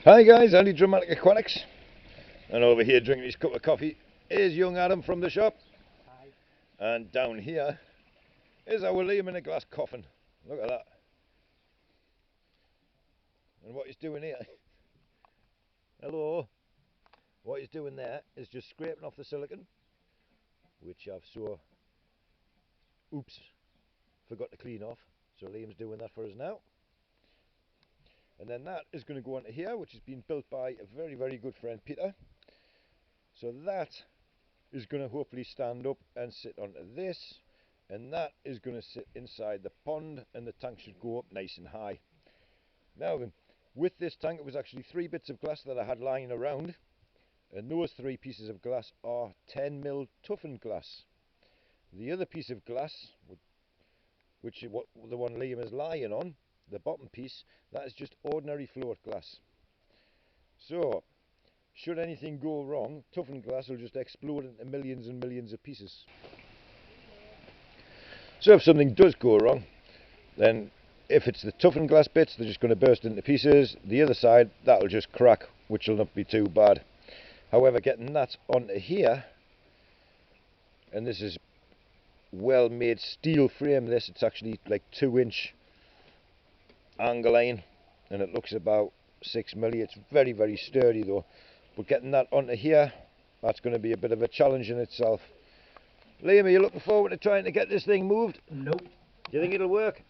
Hi guys, Andy Dramatic Aquatics, and over here drinking his cup of coffee is young Adam from the shop. Hi. And down here is our Liam in a glass coffin. Look at that. And what he's doing here, hello, what he's doing there is just scraping off the silicone, which I've forgot to clean off. So Liam's doing that for us now. And then that is going to go onto here, which has been built by a very, very good friend, Peter. So that is going to hopefully stand up and sit onto this, and that is going to sit inside the pond, and the tank should go up nice and high. Now then, with this tank, it was actually 3 bits of glass that I had lying around, and those 3 pieces of glass are 10mm toughened glass. The other piece of glass, which is what the one Liam is lying on, the bottom piece, that is just ordinary float glass. So should anything go wrong, toughened glass will just explode into millions and millions of pieces. So if something does go wrong, then if it's the toughened glass bits, they're just going to burst into pieces. The other side, that'll just crack, which will not be too bad. However, getting that onto here, and this is well made steel frame, it's actually like 2-inch angle line, and it looks about 6mm. It's very, very sturdy though, but getting that onto here, that's going to be a bit of a challenge in itself. Liam, are you looking forward to trying to get this thing moved? Nope. Do you think it'll work?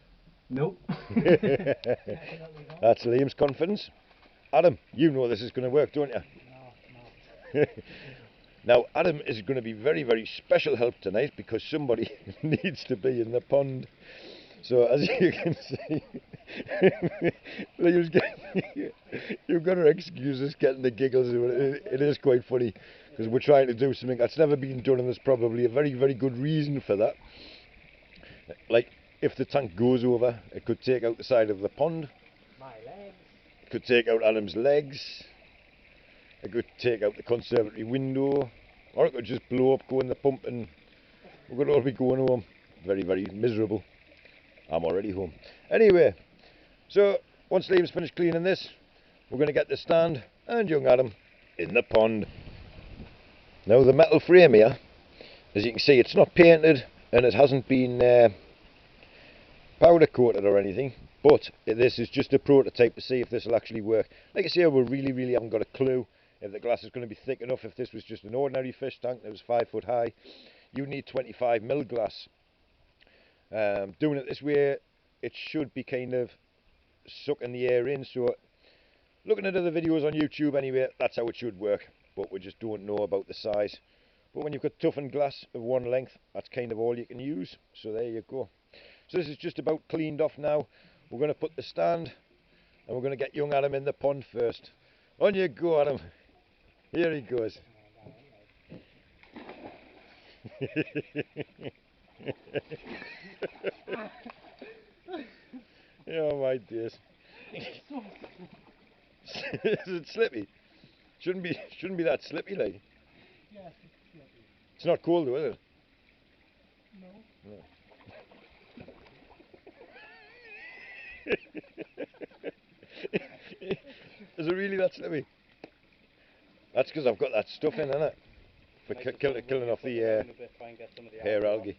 Nope. That's Liam's confidence. Adam, you know this is going to work, don't you? No. Now Adam is going to be very, very special help tonight, because somebody needs to be in the pond. So as you can see, you've got to excuse us getting the giggles. It is quite funny, because we're trying to do something that's never been done, and there's probably a very, very good reason for that. Like, if the tank goes over, it could take out the side of the pond. My legs. It could take out Adam's legs. It could take out the conservatory window. Or it could just blow up, go in the pump, and we're going to all be going home. Very, very miserable. I'm already home. Anyway, so once Liam's finished cleaning this, we're going to get the stand and young Adam in the pond. Now the metal frame here, as you can see, it's not painted, and it hasn't been powder coated or anything, but this is just a prototype to see if this will actually work. Like I say, we really haven't got a clue if the glass is going to be thick enough. If this was just an ordinary fish tank that was 5 foot high, you need 25mm glass. Doing it this way, it should be kind of sucking the air in. So looking at other videos on YouTube anyway, that's how it should work, but we just don't know about the size. But when you've got toughened glass of one length, that's kind of all you can use. So there you go. So this is just about cleaned off now. We're going to put the stand, and we're going to get young Adam in the pond first. On you go, Adam. Here he goes. Oh my dears. Is it slippy? Shouldn't be that slippy, like. Yes, it's slippy. It's not cold though, is it? No. Is it really that slippy? That's because I've got that stuff in it, for killing off the hair algae.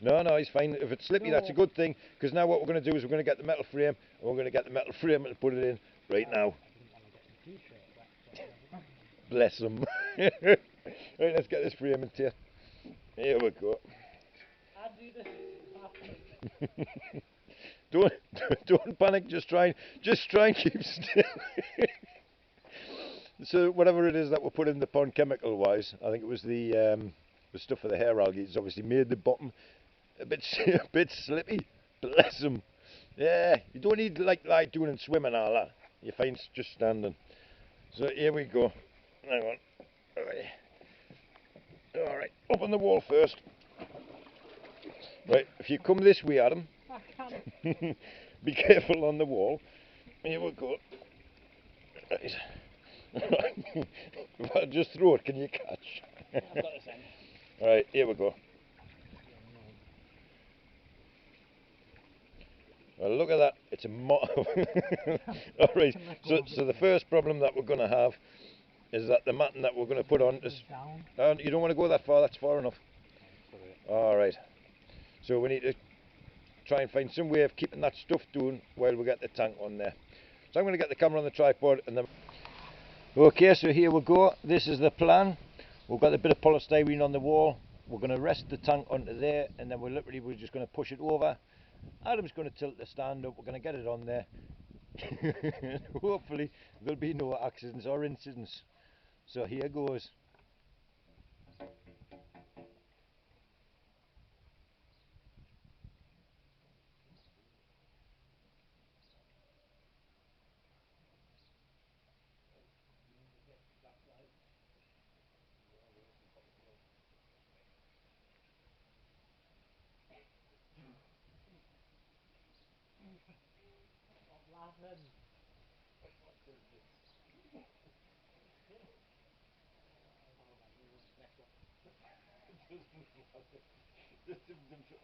No, he's fine. If it's slippy, that's a good thing, because now what we're going to do is we're going to get the metal frame, and we're going to get the metal frame and put it in right now. Bless him. Right, let's get this frame in here. Here we go. Don't panic. Just try and keep still. So whatever it is that we're putting in the pond chemical wise, I think it was the stuff for the hair algae. It's obviously made the bottom a bit slippy. Bless him. Yeah, you don't need to lie doing and swimming and all that. You're fine just standing. So here we go. Hang on. Alright, up on the wall first. Right, if you come this way, Adam, be careful on the wall. Here we go. Right. If I just throw it, can you catch? I've got this end. Alright, here we go. Well, look at that. It's a Alright, so the first problem that we're going to have is that the matting that we're going to put on is... you don't want to go that far, that's far enough. Alright, so we need to try and find some way of keeping that stuff down while we get the tank on there. So I'm going to get the camera on the tripod and then... Okay, so here we go. This is the plan. We've got a bit of polystyrene on the wall. We're going to rest the tank onto there, and then we're just going to push it over. Adam's going to tilt the stand up. We're going to get it on there. Hopefully there'll be no accidents or incidents. So here goes.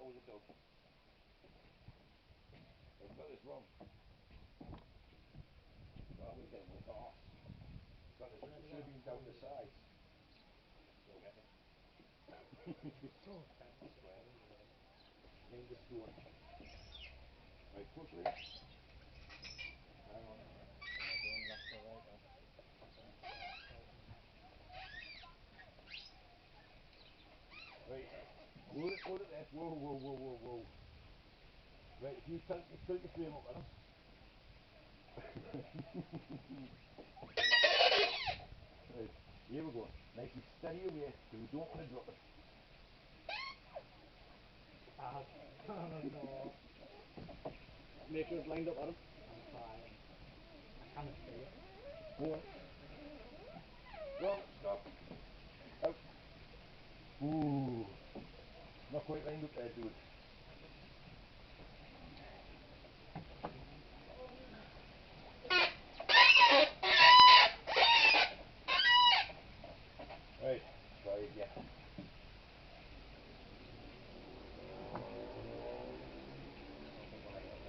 Oh, the dog. I've got this wrong. Oh, we're getting with arse. Got this, it should have been down the sides. So get it. In the stone. Right, push it. Hang on. Right. Hold it there. Whoa, whoa, whoa, whoa, whoa. Right, if you tilt your frame up, Adam. Right, here we go. Nice and steady away, because we don't want to drop it. No. Make sure it's lined up, Adam. I'm trying. I cannot see it. Go on. Stop. Out. Ooh. Not quite lined up there, dude. Right, try it again.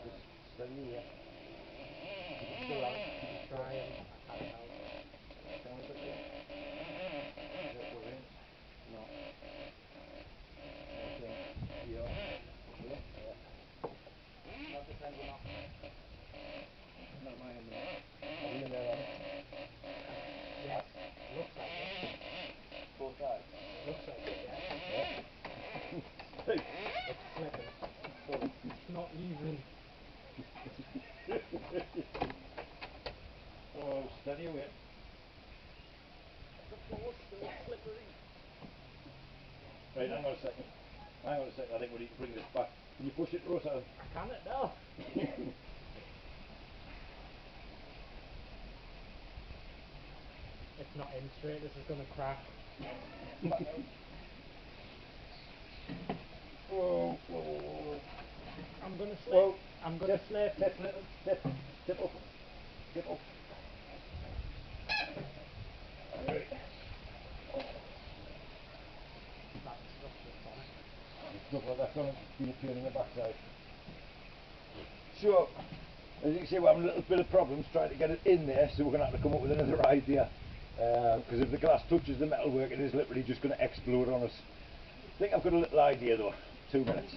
Just steady away. Keep it still out. Keep it still. Trying. I can't help. Down a bit there. There, put it in. No. Okay. Yeah. Yeah. Not this end, not. Not my end, no. Are we in there, Adam? Yes. Looks like it. Both sides. Looks like it, yeah. Yeah. Right. It's slipping. But it's not even. Oh, steady away. The floor's still slippery. Right, hang on a second. I think we need to bring this back. Can you push it, Rosa? I can't now. It's not in straight, this is gonna crack. Whoa, whoa, whoa. I'm gonna slip. Whoa. I'm gonna slip. Tip up. Tip up. Right. That stuff's just on it. Stuff like that's going to be a pain in the backside. So, as you can see, we're having a little bit of problems trying to get it in there, so we're going to have to come up with another idea. Because if the glass touches the metalwork, it is literally just going to explode on us. I think I've got a little idea though. 2 minutes.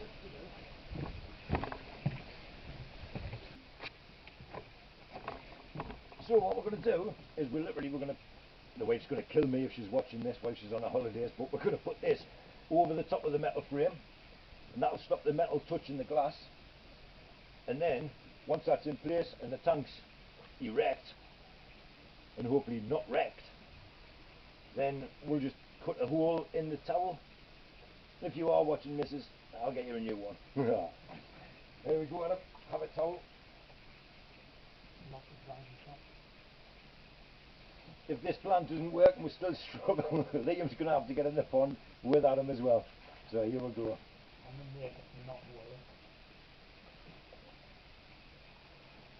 So what we're going to do is we're going to, the wife's going to kill me if she's watching this while she's on her holidays, but we're going to put this over the top of the metal frame, and that'll stop the metal touching the glass. And then once that's in place and the tank's erect, and hopefully not wrecked, then we'll just cut a hole in the towel. If you are watching, missus, I'll get you a new one. There we go, Adam. Have a towel. Not the driving top. If this plan doesn't work and we still struggle, Liam's going to have to get in the pond with Adam as well. So here we go. I'm gonna make it not work.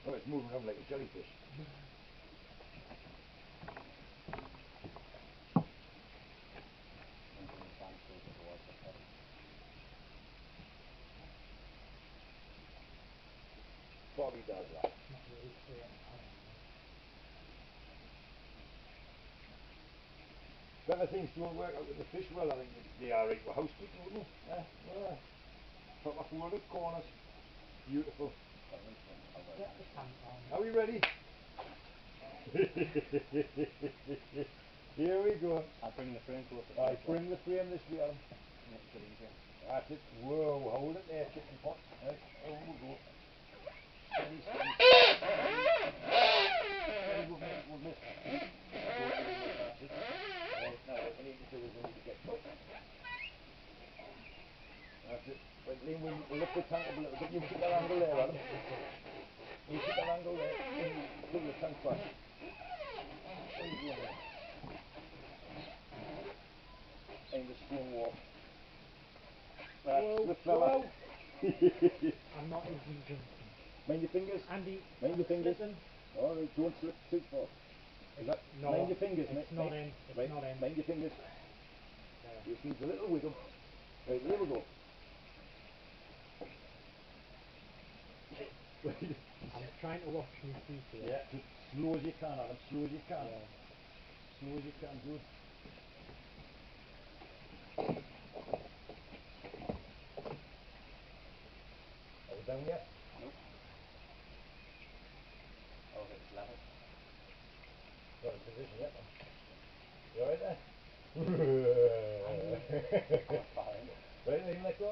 Oh, it's moving around like a jellyfish. Whether things don't work out with the fish well, I think they are right for house to do, wouldn't they? Yeah. Proper folded corners. Beautiful. Get the tank on. Are we ready? Here we go. I'll bring the frame closer. Right, bring the frame this way, Adam. Makes it easier. That's it. Whoa, hold it there, chicken pot. Right, over we go. Steady, steady. Steady, we'll miss, we'll miss. That's it. Right, now what we need to do is we need to get up. That's it. Right, Liam, we'll lift the tank up a little bit. You keep that angle there, Adam. You keep that angle there. Pull the tank back. There you go. Aim the stone wall. That's Whoa, the fella. whoa. I'm not even jumping. Mind your fingers. Andy, Mind your fingers. listen. Alright, don't slip too far. Is that? No, mind your fingers, it's mate. not in. It's right, not in. mind your fingers. There. Just needs a little wiggle. Right, there we go. I'm trying to watch my feet here. Yeah, just slow as you can, Adam. Slow as you can. Yeah. Slow as you can, good. Are we down yet? Nope. Oh, it's level. Not in position yet, man. You alright there? Right, leave him let go.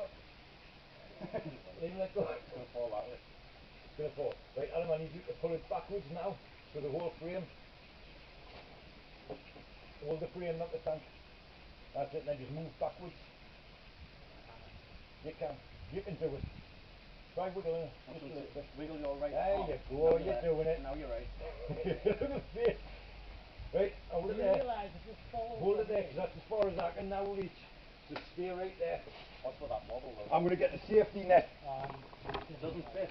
Leave him let go. It's going to fall that way. It's going to fall. Right, Adam, I need you to pull it backwards now for the whole frame. Hold the frame, not the tank. That's it, then just move backwards. You can. You can do it. Try wiggling it. Just a little bit. Wiggle your right There arm. you go, Now you're left. doing it. Now you're right. Look at the face. Right, hold it You there. realise it just falls. Hold it there, because that's as far as I can now reach. So stay right there. Watch for that wobble though. I'm going to get the safety net. It doesn't fit.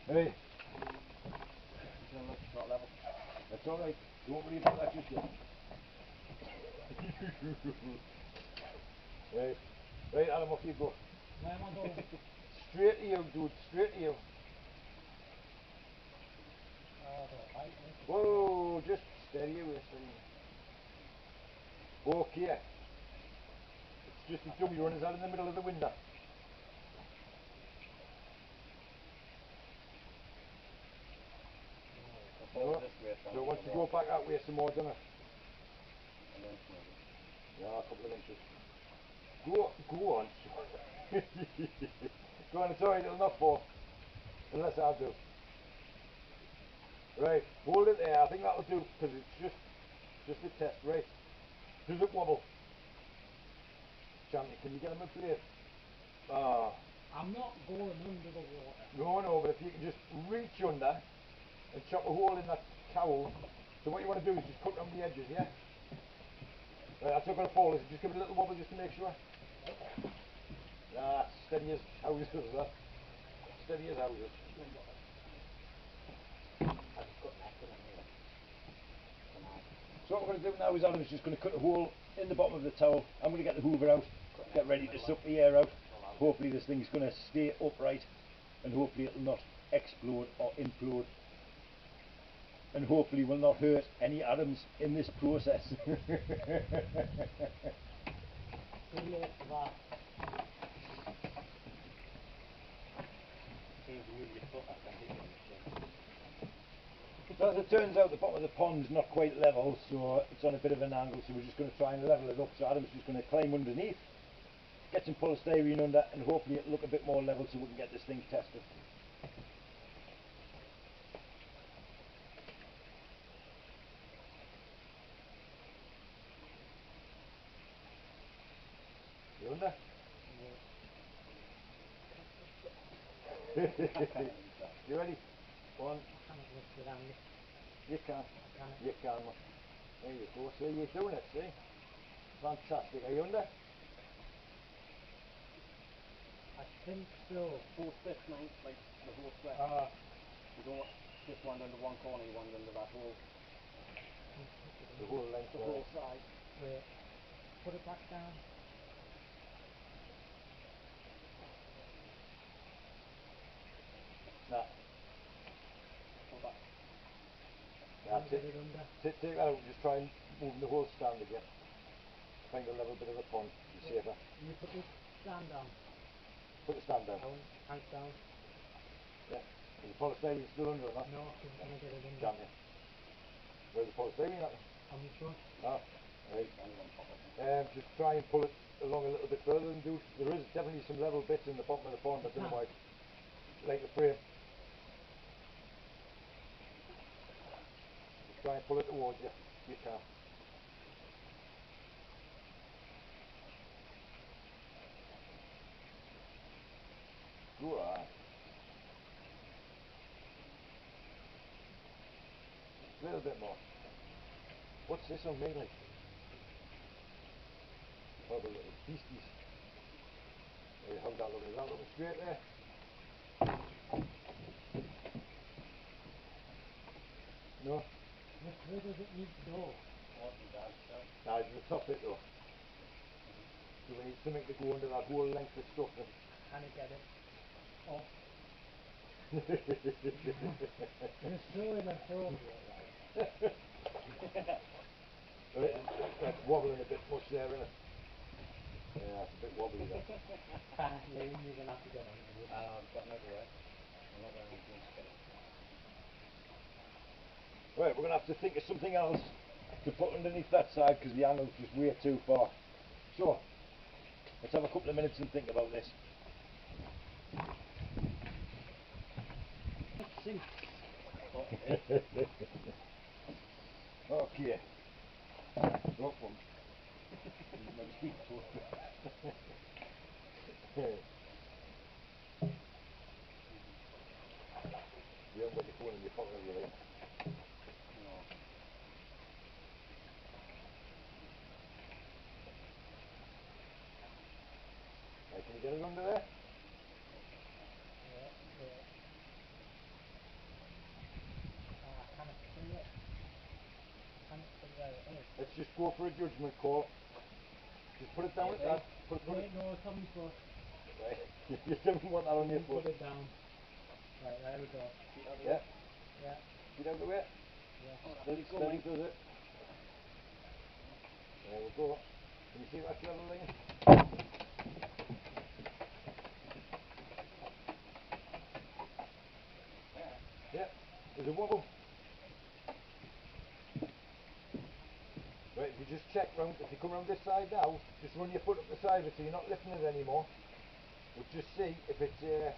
Right, It's going to look not level. that's alright. Don't worry about that just yet. Right, right, Adam, off you go. Where am I going? Straight to you, dude, straight to you. I don't like this. Whoa, just steady away, steady away. Okay. It's just a dummy runners out in the middle of the window. Fall No. this way, So once you go back that way some more, don't it? And then maybe. Yeah, a couple of inches. Go on. Go on, it's alright, it'll not fall. Unless I do. Right, hold it there, I think that'll do, because it's just a test, right? Does it wobble? Champion, can you get him a plate? Ah. I'm not going under the water. No, but if you can just reach under and chop a hole in that towel. So what you want to do is just cut around the edges, yeah? Right, that's not going to fall, is it? Just give it a little wobble just to make sure. Ah, steady as houses, that. Steady as houses. So what we're going to do now is Adam's just going to cut a hole in the bottom of the towel. I'm going to get the hoover out, get ready to suck the air out. Hopefully this thing's going to stay upright and hopefully it will not explode or implode. And hopefully will not hurt any Adams in this process. Too late for that. As soon as you move your foot, I can hit you in the chin. So as it turns out, the bottom of the pond's not quite level, so it's on a bit of an angle, so we're just going to try and level it up. So Adam's just going to climb underneath, get some polystyrene under, and hopefully it'll look a bit more level so we can get this thing tested. You under? You ready? One. I cannot lift it, Andy. You can. Can it? You can. There you go. See, you're doing it, see? Fantastic. Are you under? I think so. Four sticks, mate, like the whole square. You don't want just one under one corner, you want under that whole, The whole length. the whole side. Wait. Put it back down. Nah. Pull back. That's Get it. it under. Take that out and just try and move the whole stand again. Find a level bit of the pond, be safer. You put the stand down. Put the stand down. Hands down. Yeah. Is the polystyrene still under or not? No, I'm trying to get it in. Damn you. Where's the polystyrene at? On the front. Ah, right. Just try and pull it along a little bit further and do. There is definitely some level bits in the bottom of the pond. I don't know why. Like the frame. Just try and pull it towards you. You can. Right. A little bit more. What's this on me like? Oh, the little beasties. Hey, how's that looking? Is that looking straight there? No? Where does it need to go? Nah, it's the top bit though. So we need something to go under that whole length of stuff. Can I get it? Oh. You're still in a film. That's wobbling a bit much there, isn't it? Yeah, it's a bit wobbly there. Yeah, you're gonna have to get on it. I've got another way. I'm not going to get it. Right, we're going to have to think of something else to put underneath that side because the angle's just way too far. So, let's have a couple of minutes and think about this. Sink. Okay. Rock one. My feet too. You haven't got your phone in your pocket, have you? Right? No. Right, can you get it under there? Yeah. Can it see it? Can it see where it is? Let's just go for a judgment call. Just put it down at that. Put Wait, it. no, it's on my foot. Right. You don't want that on your foot. Put it down. Right, there we go. Yeah. Yeah. Feet out of the way. Yeah. Steady does it. There we go. Can you see that level line? Yeah. There's a wobble. Right, if you just check round, if you come round this side now, just run your foot up the side of it so you're not lifting it anymore. We'll just see if it's Yeah,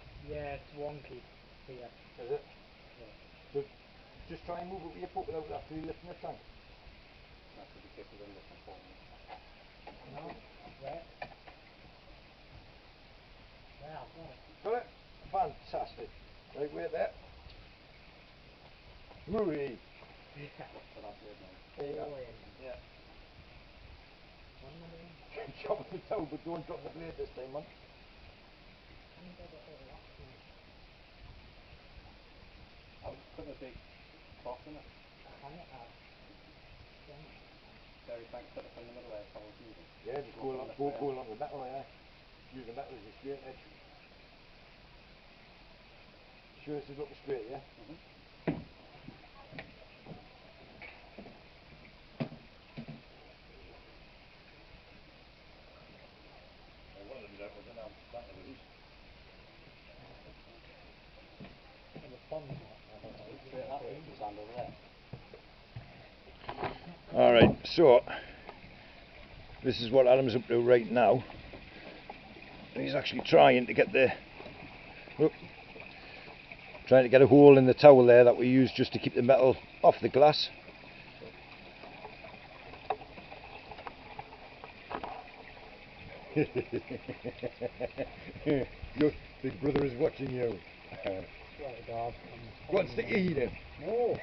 it's wonky here. is it? Yeah. So just try and move it with your foot without actually lifting the tank. That could be fitted under some form. No? Where? Yeah, I've got it. Got it? Fantastic. Right, wait there. Hooray! Yeah. So that's it now. There you go. Oh, Yeah. 1 million. Drop the toe, but don't drop the blade this time, man. Can you get it all off now? I'll put a big box in it. Can it have? Can it? Very thanks, put it in the middle there, so it's even. Yeah, just go along the metal, yeah. Use the metal as your straight edge. Sure this is looking straight, yeah? One of them's out, I don't know, that was loose. And the pond's not level, though. Straight that way, you stand over there. Alright, so this is what Adam's up to right now. He's actually trying to get the trying to get a hole in the towel there that we use just to keep the metal off the glass. Your big brother is watching you. Swear to God. Wants to eat him. No.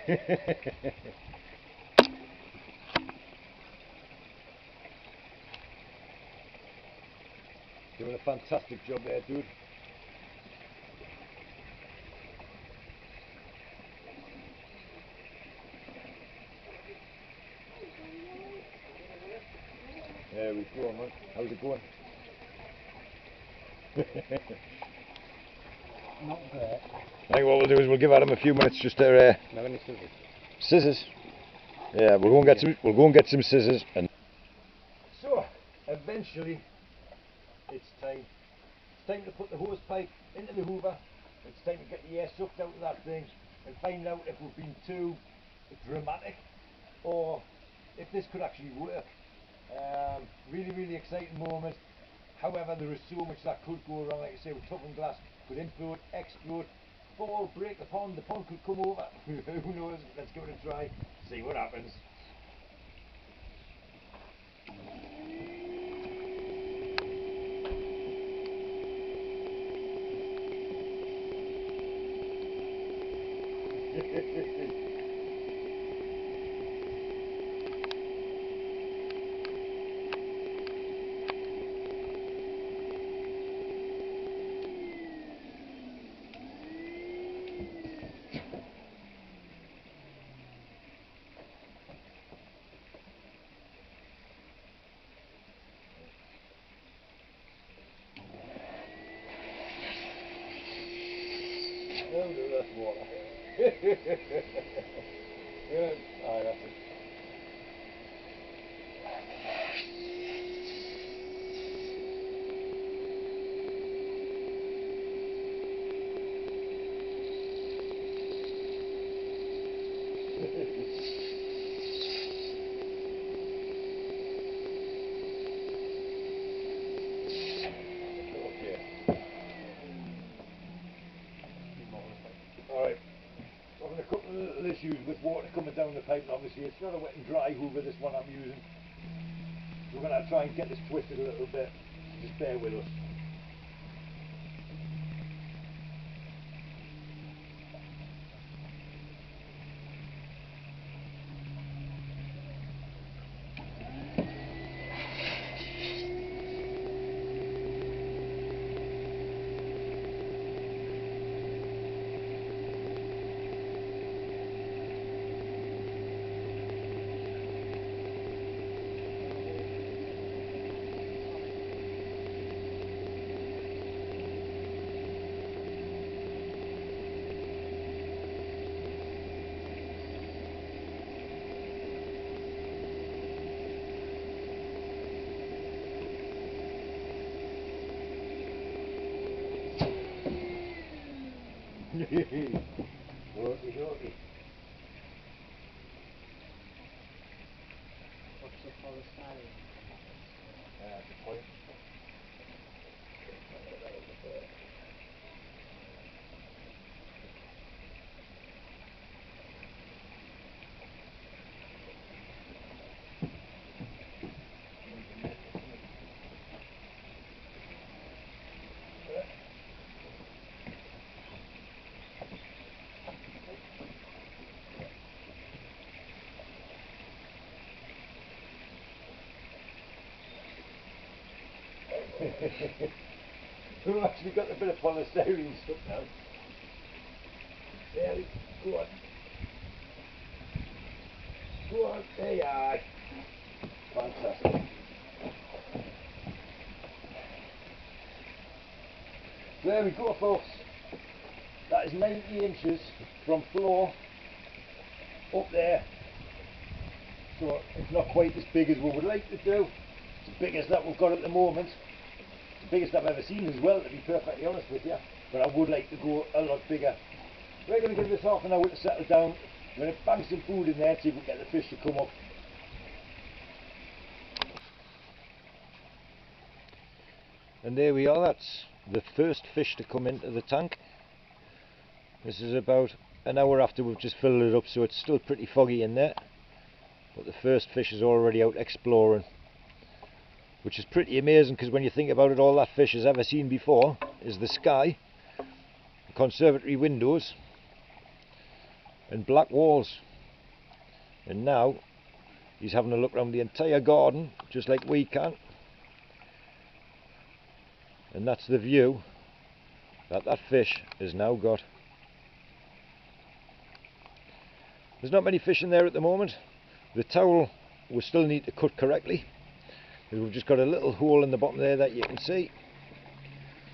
Doing a fantastic job there, dude. There we go, man. How's it going? Not great. I think what we'll do is we'll give Adam a few minutes just to Now any scissors? scissors. Yeah, we'll go and get some scissors and so essentially it's time. It's time to put the hose pipe into the hoover. It's time to get the air sucked out of that thing and find out if we've been too dramatic or if this could actually work. Really, really exciting moment. However, there is so much that could go wrong. Like I say, with toughened glass, could implode, explode, fall, break the pond could come over. Who knows? Let's give it a try, see what happens. Oh no, that's water. Yeah, aye, that's it. Alright, having a couple of little issues with water coming down the pipe. Obviously it's not a wet and dry hoover, this one I'm using. So we're going to try and get this twisted a little bit, so just bear with us. Okie dokie. What's the polystyrene? That's the point. We've actually got a bit of polystyrene stuck now. There we go. On. Go on. There you are. Fantastic. There we go, folks. That is 90 inches from floor up there. So it's not quite as big as we would like to do. It's the biggest that we've got at the moment. The biggest I've ever seen as well, to be perfectly honest with you. But I would like to go a lot bigger. We're going to give this half an hour to settle down. We're going to bang some food in there and see if we can get the fish to come up. And there we are, that's the first fish to come into the tank. This is about an hour after we've just filled it up, so it's still pretty foggy in there. But the first fish is already out exploring. Which is pretty amazing, because when you think about it, all that fish has ever seen before is the sky, the conservatory windows and black walls. And now he's having a look around the entire garden, just like we can. And that's the view that that fish has now got. There's not many fish in there at the moment. The towel we still need to cut correctly. We've just got a little hole in the bottom there that you can see,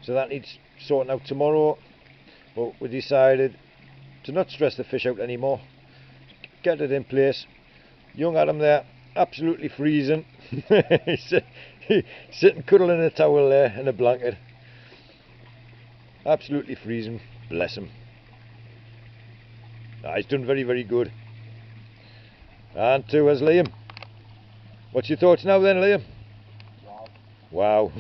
so that needs sorting out tomorrow. But we decided to not stress the fish out anymore, get it in place. Young Adam there, absolutely freezing. He's Sitting cuddling in a towel there and a blanket. Absolutely freezing. Bless him. He's done very, very good. And too has Liam. What's your thoughts now then, Liam? Wow.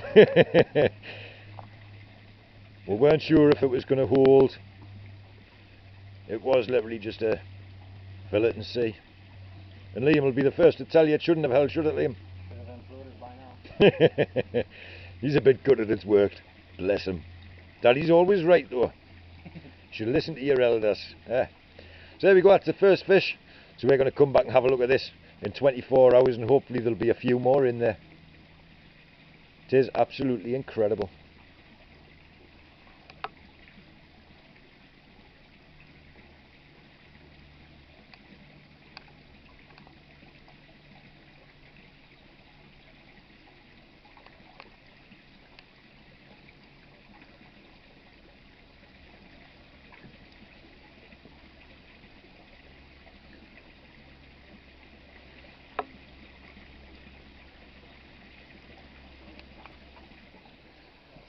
We weren't sure if it was going to hold. It was literally just a fill it and see. And Liam will be the first to tell you it shouldn't have held, should it, Liam? Should have imploded by now. He's a bit gutted it's worked. Bless him. Daddy's always right though. You should listen to your elders. So there we go, that's the first fish. So we're going to come back and have a look at this in 24 hours and hopefully there'll be a few more in there. It is absolutely incredible.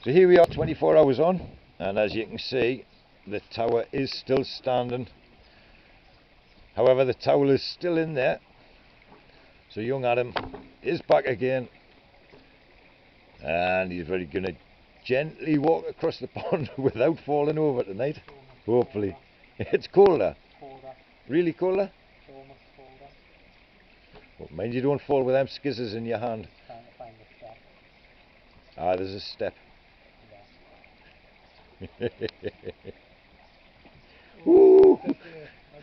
So here we are 24 hours on, and as you can see the tower is still standing. However, the towel is still in there, so young Adam is back again and he's very going to gently walk across the pond without falling over tonight, hopefully. It's colder. Really colder? Almost colder. Well, mind you don't fall with them skizzers in your hand. Trying to find the step. Ah, there's a step. Ooh. I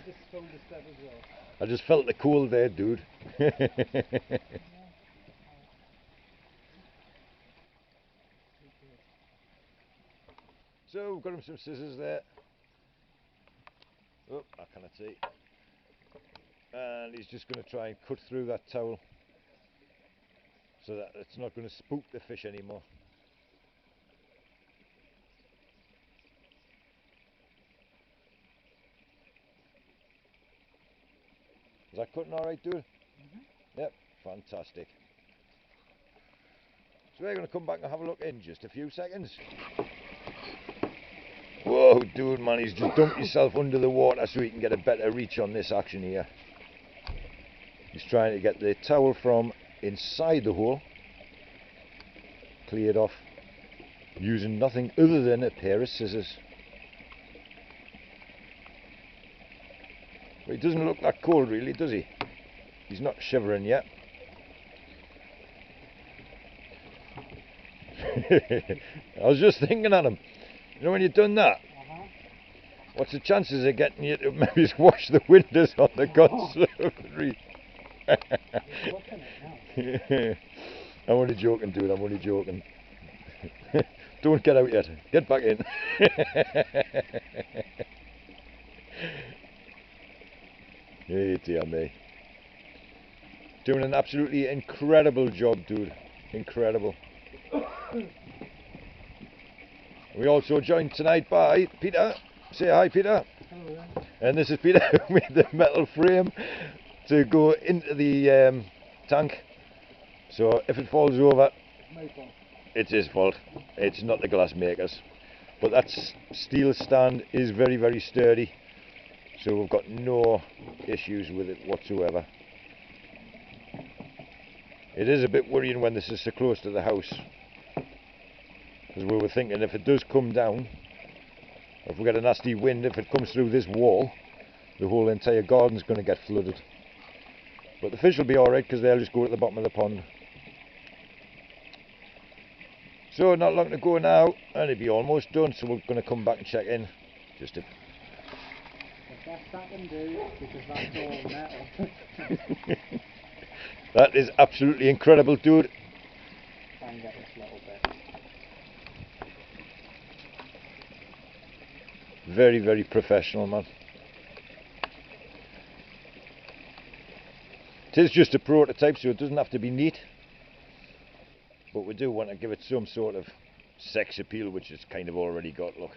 just found the step as well. I just felt the cold there, dude. So we've got him some scissors there. Oh, I cannot see. And he's just going to try and cut through that towel so that it's not going to spook the fish anymore. Is that cutting alright, dude? Yep, fantastic. So we're going to come back and have a look in just a few seconds. Whoa, dude, man, he's just dumped himself under the water so he can get a better reach on this action here. He's trying to get the towel from inside the hole cleared off using nothing other than a pair of scissors. But he doesn't look that cold really, does he? He's not shivering yet. I was just thinking at him, you know, when you've done that, what's the chances of getting you to maybe wash the windows on the conservatory? I'm only joking, dude, I'm only joking. Don't get out yet, get back in. Hey dear me. Doing an absolutely incredible job, dude. Incredible. We also joined tonight by Peter. Say hi, Peter. Hello. And this is Peter with the metal frame to go into the tank. So if it falls over, My fault. it's his fault. It's not the glass makers. But that steel stand is very, very sturdy. So we've got no issues with it whatsoever. It is a bit worrying when this is so close to the house, because we were thinking if it does come down, if we get a nasty wind, if it comes through this wall, the whole entire garden's going to get flooded. But the fish will be alright because they'll just go at the bottom of the pond. So not long to go now, and it'll be almost done, so we're going to come back and check in just a... The best I can do, because that's all metal. That is absolutely incredible, dude. Try and get this little bit. Very, very professional, man. It is just a prototype, so it doesn't have to be neat. But we do want to give it some sort of sex appeal, which it's kind of already got, look.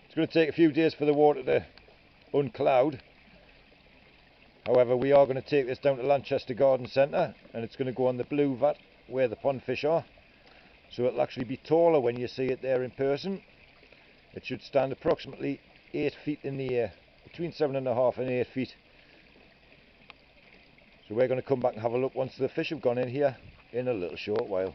It's going to take a few days for the water to uncloud. However, we are going to take this down to Lanchester Garden Centre and it's going to go on the blue vat where the pond fish are, so it'll actually be taller when you see it there in person. It should stand approximately 8 feet in the air, between 7.5 and 8 feet. So we're going to come back and have a look once the fish have gone in here in a little short while.